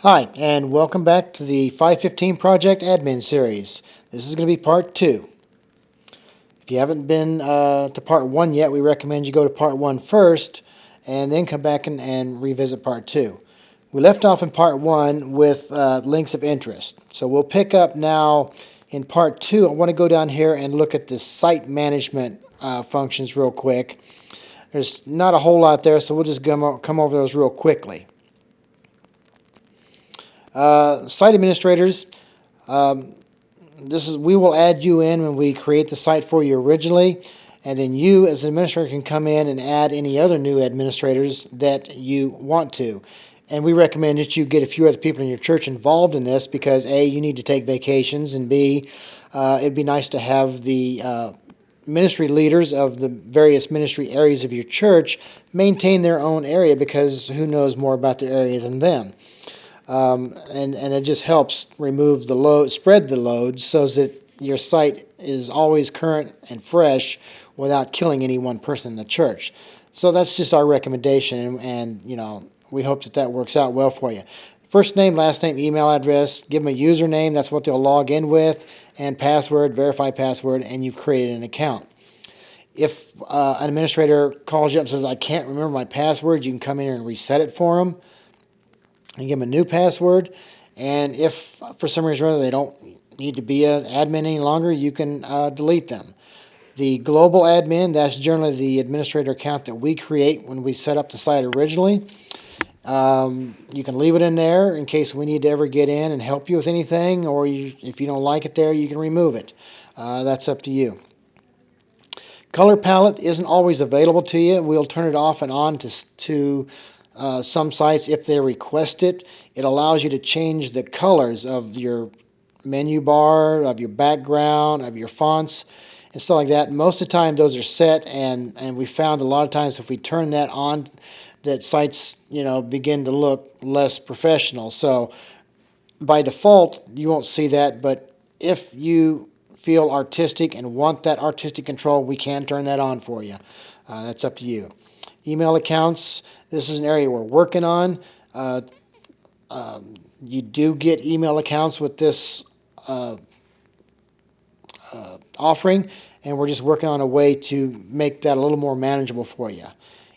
Hi, and welcome back to the 515 Project Admin Series. This is going to be part 2. If you haven't been to part 1 yet, we recommend you go to part 1 first, and then come back and revisit part 2. We left off in part 1 with links of interest. So we'll pick up now in part 2. I want to go down here and look at the site management functions real quick. There's not a whole lot there, so we'll just come over those real quickly. Site administrators, we will add you in when we create the site for you originally, and then you as an administrator can come in and add any other new administrators that you want to. And we recommend that you get a few other people in your church involved in this because A, you need to take vacations, and B, it'd be nice to have the ministry leaders of the various ministry areas of your church maintain their own area, because who knows more about their area than them. And it just helps remove the load, spread the load, so that your site is always current and fresh without killing any one person in the church. So that's just our recommendation, and we hope that works out well for you. First name, last name, email address, give them a username, that's what they'll log in with, and password, verify password, and you've created an account. If an administrator calls you up and says, I can't remember my password, you can come in here and reset it for them and give them a new password. And if for some reason or other they don't need to be an admin any longer, you can delete them. The global admin, that's generally the administrator account that we create when we set up the site originally. You can leave it in there in case we need to ever get in and help you with anything, or if you don't like it there, you can remove it. That's up to you. Color palette isn't always available to you. We'll turn it off and on to some sites if they request it. It allows you to change the colors of your menu bar, of your background, of your fonts, and stuff like that. Most of the time those are set, and we found a lot of times if we turn that on, that sites begin to look less professional. So by default you won't see that, but if you feel artistic and want that artistic control, we can turn that on for you. That's up to you. Email accounts, this is an area we're working on. You do get email accounts with this offering, and we're just working on a way to make that a little more manageable for you.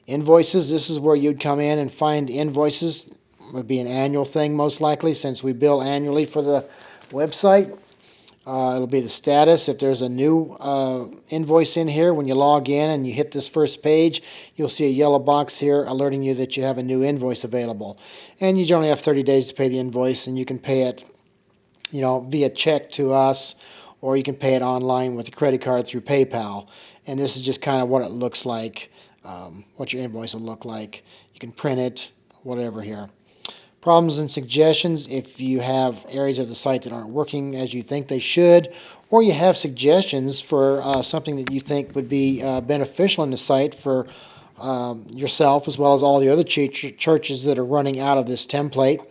Invoices, this is where you'd come in and find invoices. It would be an annual thing most likely, since we bill annually for the website. It'll be the status. If there's a new invoice in here, when you log in and you hit this first page, you'll see a yellow box here alerting you that you have a new invoice available. And you generally have 30 days to pay the invoice, and you can pay it via check to us, or you can pay it online with a credit card through PayPal. And this is just kind of what it looks like, what your invoice will look like. You can print it, whatever here. Problems and suggestions, if you have areas of the site that aren't working as you think they should, or you have suggestions for something that you think would be beneficial in the site for yourself, as well as all the other churches that are running out of this template,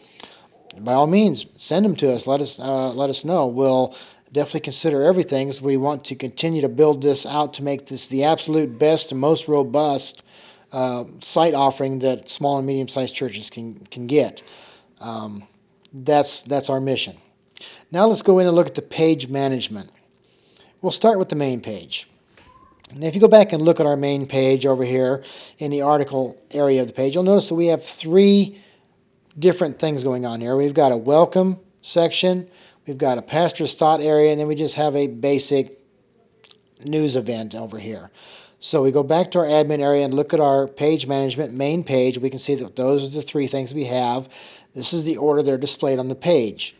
by all means, send them to us. Let us know. We'll definitely consider everything, as we want to continue to build this out to make this the absolute best and most robust site offering that small and medium-sized churches can get. That's our mission. Now let's go in and look at the page management. We'll start with the main page. And if you go back and look at our main page over here in the article area of the page, you'll notice that we have 3 different things going on here. We've got a welcome section, we've got a pastor's thought area, and then we just have a basic news event over here. So we go back to our admin area and look at our page management main page. We can see that those are the 3 things we have. This is the order they're displayed on the page.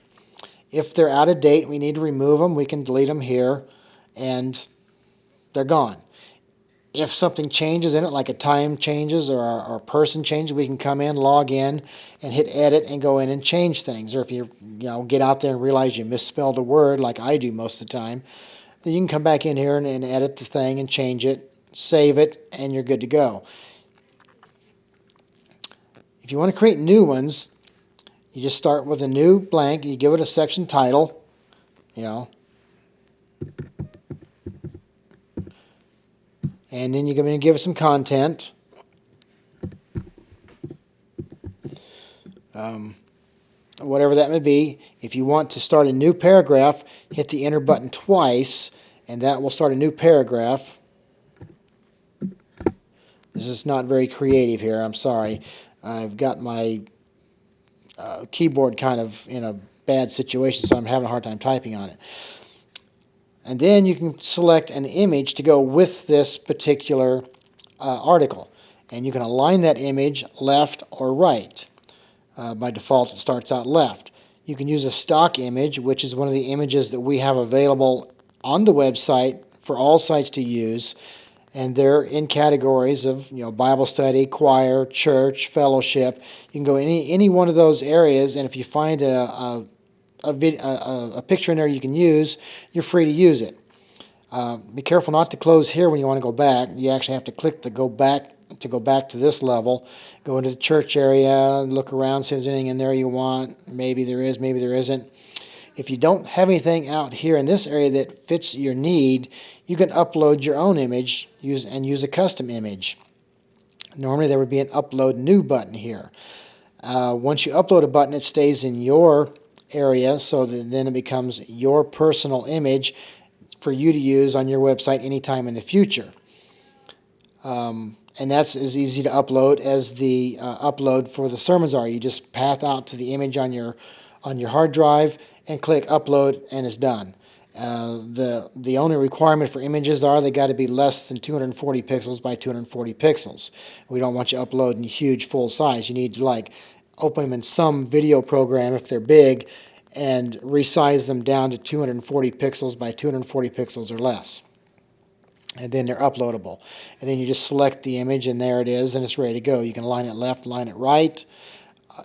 If they're out of date, we need to remove them. We can delete them here, and they're gone. If something changes in it, like a time changes or a person changes, we can come in, log in, and hit edit and go in and change things. Or if you get out there and realize you misspelled a word, like I do most of the time, then you can come back in here and edit the thing and change it, save it, and you're good to go. If you want to create new ones, you just start with a new blank. You give it a section title, and then you're going to give it some content. whatever that may be. If you want to start a new paragraph, hit the enter button twice, and that will start a new paragraph. This is not very creative here, I'm sorry. I've got my keyboard kind of in a bad situation, so I'm having a hard time typing on it. And then you can select an image to go with this particular article. And you can align that image left or right. By default, it starts out left. You can use a stock image, which is one of the images that we have available on the website for all sites to use. And they're in categories of, Bible study, choir, church, fellowship. You can go any one of those areas, and if you find a picture in there you can use, you're free to use it. Be careful not to close here when you want to go back. You actually have to click the go back to this level. Go into the church area, look around, see if there's anything in there you want. Maybe there is, maybe there isn't. If you don't have anything out here in this area that fits your need, you can upload your own image and use a custom image. Normally there would be an upload new button here. Once you upload a button, it stays in your area, so that then it becomes your personal image for you to use on your website anytime in the future. And that's as easy to upload as the upload for the sermons are. You just path out to the image on your hard drive and click upload, and it's done. The only requirement for images are they got to be less than 240 pixels by 240 pixels. We don't want you uploading huge full size. You need to open them in some video program if they're big and resize them down to 240 pixels by 240 pixels or less. And then they're uploadable. And then you just select the image, and there it is, and it's ready to go. You can line it left, line it right,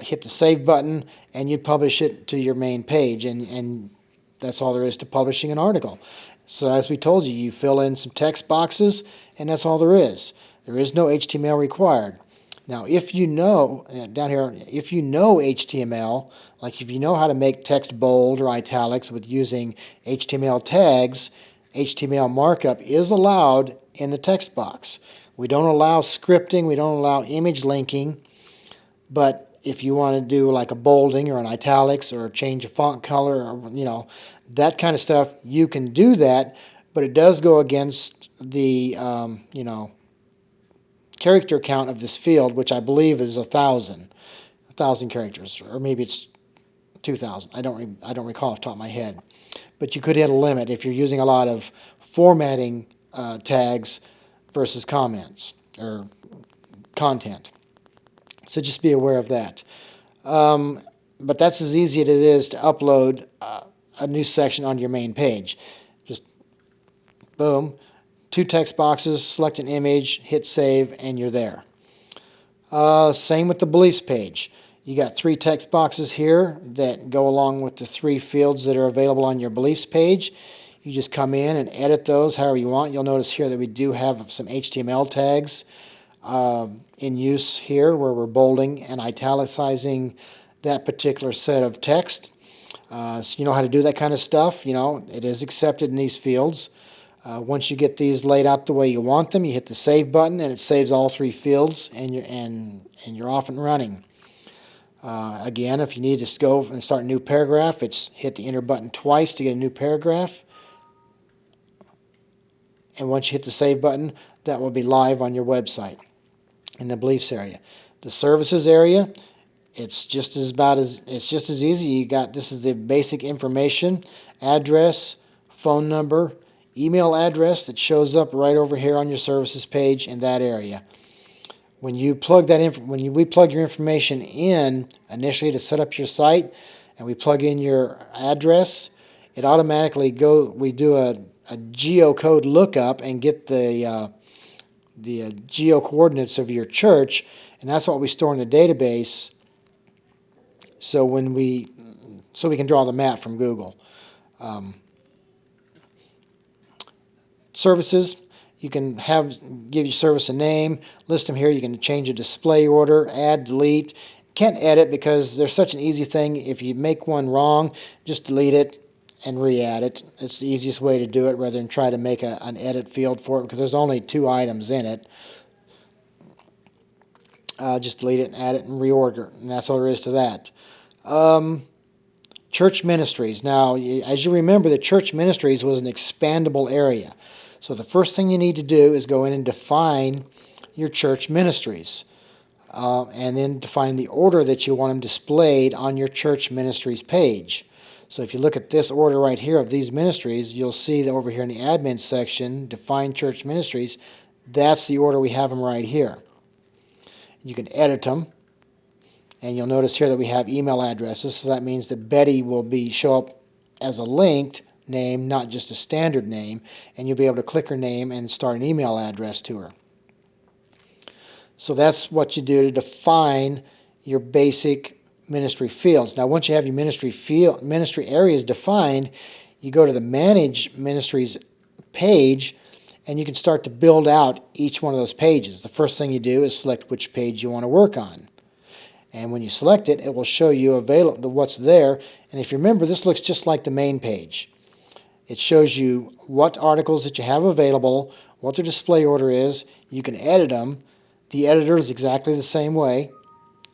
hit the save button, and you publish it to your main page. And that's all there is to publishing an article. So as we told you, you fill in some text boxes, and that's all there is. There is no HTML required. Now, if you know, down here, if you know HTML, like if you know how to make text bold or italics with using HTML tags, HTML markup is allowed in the text box. We don't allow scripting, we don't allow image linking, but if you want to do like a bolding or an italics or change a font color or that kind of stuff, you can do that, but it does go against the character count of this field, which I believe is 1,000 characters, or maybe it's 2,000. I don't recall off the top of my head. But you could hit a limit if you're using a lot of formatting tags versus comments or content. So just be aware of that. But that's as easy as it is to upload a new section on your main page. Just boom, 2 text boxes, select an image, hit save, and you're there. Same with the beliefs page. You got 3 text boxes here that go along with the 3 fields that are available on your beliefs page. You just come in and edit those however you want. You'll notice here that we do have some HTML tags in use here where we're bolding and italicizing that particular set of text. So you know how to do that kind of stuff. It is accepted in these fields. Once you get these laid out the way you want them, you hit the save button and it saves all 3 fields, and you're off and running. Again, if you need to go and start a new paragraph, it's hit the enter button twice to get a new paragraph. And once you hit the save button, that will be live on your website in the beliefs area. The services area, it's just as easy. This is the basic information, address, phone number, email address that shows up right over here on your services page in that area. When we plug your information in initially to set up your site, and we plug in your address, it automatically we do a geocode lookup and get the geo coordinates of your church, and that's what we store in the database. So we can draw the map from Google. Services. You can give your service a name, list them here. You can change a display order, add, delete. Can't edit because there's such an easy thing. If you make one wrong, just delete it and re-add it. It's the easiest way to do it rather than try to make an edit field for it because there's only 2 items in it. Just delete it and add it and reorder, and that's all there is to that. Church ministries. Now, as you remember, the church ministries was an expandable area. So the first thing you need to do is go in and define your church ministries. And then define the order that you want them displayed on your church ministries page. So if you look at this order right here of these ministries, you'll see that over here in the admin section, define church ministries, that's the order we have them right here. You can edit them, and you'll notice here that we have email addresses, so that means that Betty will show up as a linked name, not just a standard name, and you'll be able to click her name and start an email address to her. So that's what you do to define your basic ministry fields. Now, once you have your ministry areas defined, you go to the Manage Ministries page, and you can start to build out each one of those pages. The first thing you do is select which page you want to work on. And when you select it, it will show you what's there. And if you remember, this looks just like the main page. It shows you what articles that you have available, what their display order is. You can edit them. The editor is exactly the same way,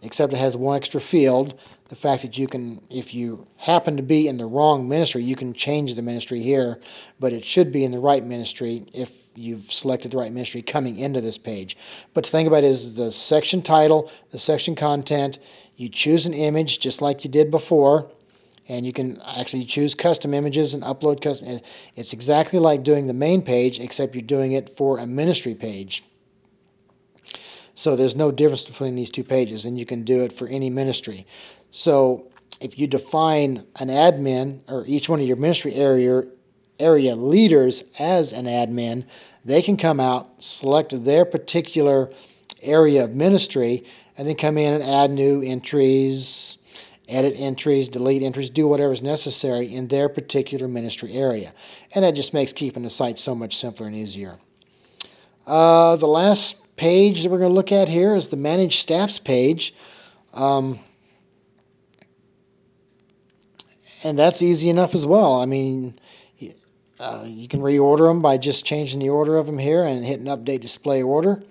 except it has one extra field. The fact that you can, if you happen to be in the wrong ministry, you can change the ministry here, but it should be in the right ministry if you've selected the right ministry coming into this page. But the thing about it is the section title, the section content, you choose an image just like you did before, and you can actually choose custom images and upload custom. It's exactly like doing the main page, except you're doing it for a ministry page. So there's no difference between these two pages, and you can do it for any ministry. So if you define an admin, or each one of your ministry area leaders as an admin, they can come out, select their particular area of ministry, and then come in and add new entries, edit entries, delete entries, do whatever is necessary in their particular ministry area. And that just makes keeping the site so much simpler and easier. The last page that we're going to look at here is the Manage Staffs page. And that's easy enough as well. I mean, you can reorder them by just changing the order of them here and hitting Update Display Order.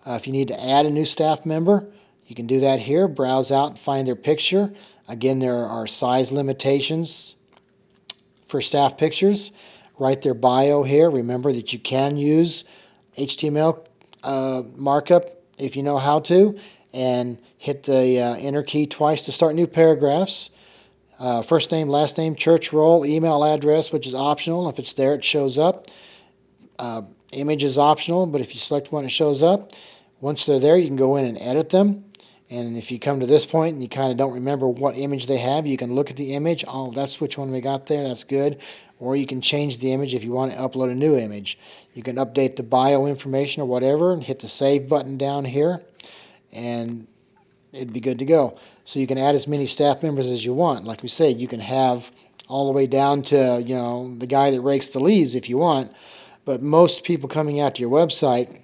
If you need to add a new staff member, you can do that here. Browse out and find their picture. Again, there are size limitations for staff pictures. Write their bio here. Remember that you can use HTML markup if you know how to, and hit the enter key twice to start new paragraphs. First name, last name, church roll, email address, which is optional. If it's there, it shows up. Image is optional, but if you select one, it shows up. Once they're there, you can go in and edit them. And if you come to this point and you kind of don't remember what image they have, you can look at the image. Oh, that's which one we got there. That's good. Or you can change the image if you want to upload a new image. You can update the bio information or whatever and hit the Save button down here, and it'd be good to go. So you can add as many staff members as you want. Like we said, you can have all the way down to, you know, the guy that rakes the leaves if you want. But most people coming out to your website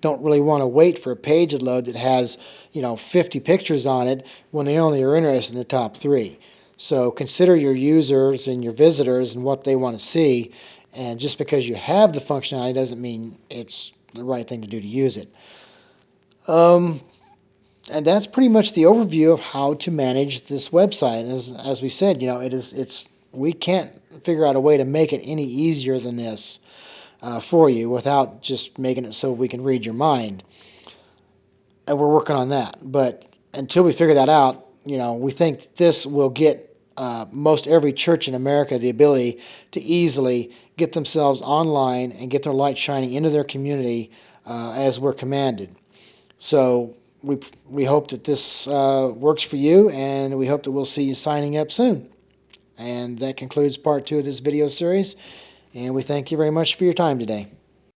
don't really want to wait for a page to load that has, 50 pictures on it when they only are interested in the top 3. So consider your users and your visitors and what they want to see. And just because you have the functionality doesn't mean it's the right thing to do to use it. And that's pretty much the overview of how to manage this website. As we said, we can't figure out a way to make it any easier than this for you without just making it so we can read your mind. And we're working on that. But until we figure that out, we think this will get most every church in America the ability to easily get themselves online and get their light shining into their community as we're commanded. So we hope that this works for you, and we hope that we'll see you signing up soon. And that concludes part 2 of this video series, and we thank you very much for your time today.